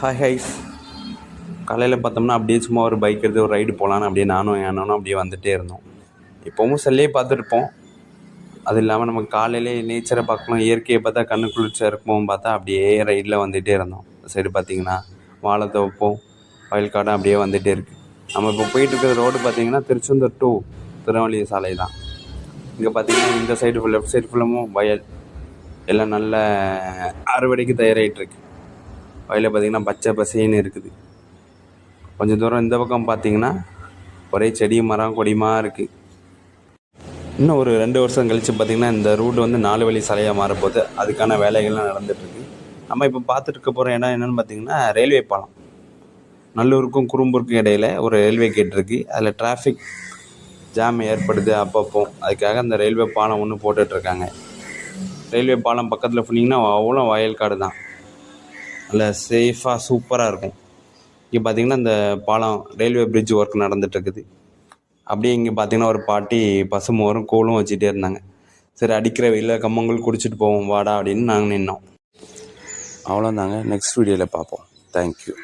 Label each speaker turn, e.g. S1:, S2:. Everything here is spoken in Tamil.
S1: Hi highs. காலையில் பார்த்தோம்னா அப்படியே சும்மா ஒரு பைக் எடுத்து ஒரு ரைடு போகலான்னு அப்படியே நானும் என் அண்ணனும் அப்படியே வந்துகிட்டே இருந்தோம். இப்போவும் செல்லே பார்த்துருப்போம். அது இல்லாமல் நம்ம காலையிலே நேச்சரை பார்க்கணும், இயற்கையை பார்த்தா கண்ணு குளிர்ச்சியாக இருக்குமோன்னு பார்த்தா அப்படியே ரைடில் வந்துகிட்டே இருந்தோம். சைடு பார்த்திங்கன்னா வாழைத்தோப்பும் வயல்காடும் அப்படியே வந்துகிட்டே இருக்குது. நம்ம இப்போ போயிட்டுருக்கிற ரோடு பார்த்திங்கன்னா திருச்செந்தூர் டு திருநெல்வேலி சாலை தான். இங்கே பார்த்திங்கன்னா இந்த சைடு லெஃப்ட் சைடு ஃபுல்லமும் வயல், எல்லாம் நல்ல அறுவடைக்கு தயாராகிட்டுருக்கு. வயலில் பார்த்திங்கன்னா பச்சை பசேன்னு இருக்குது. கொஞ்சம் தூரம் இந்த பக்கம் பார்த்திங்கன்னா ஒரே செடி மரம் கொடிமா இருக்குது. இன்னும் ஒரு 2 வருஷம் கழித்து பார்த்திங்கன்னா இந்த ரூட் வந்து 4 வழி சாலையாக மாறப்போகுது. அதுக்கான வேலைகள்லாம் நடந்துகிட்ருக்கு. நம்ம இப்போ பார்த்துட்டு இருக்க போகிற இடம் என்னென்னு பார்த்திங்கன்னா ரயில்வே பாலம். நல்லூருக்கும் குறும்பூருக்கும் இடையில் ஒரு ரயில்வே கேட் இருக்குது. அதில் டிராஃபிக் ஜாம் ஏற்படுது அப்பப்போ. அதுக்காக அந்த ரயில்வே பாலம் ஒன்று போட்டுட்ருக்காங்க. ரயில்வே பாலம் பக்கத்தில் போனீங்கன்னா அவ்வளோ வயல்காடு தான். நல்ல சேஃபாக சூப்பராக இருக்கும். இங்கே பார்த்திங்கன்னா இந்த பாலம் ரயில்வே பிரிட்ஜ் ஒர்க் நடந்துகிட்ருக்குது. அப்படியே இங்கே பார்த்திங்கன்னா ஒரு பாட்டி பசுமோரும் கூழும் வச்சுட்டே இருந்தாங்க. சரி, அடிக்கிற வெயிலில் கம்மங்கூழ் குடிச்சிட்டு போவோம் வாடா அப்படின்னு நாங்கள் நின்னோம். அவ்வளோதாங்க. நெக்ஸ்ட் வீடியோவில் பார்ப்போம். தேங்க்யூ.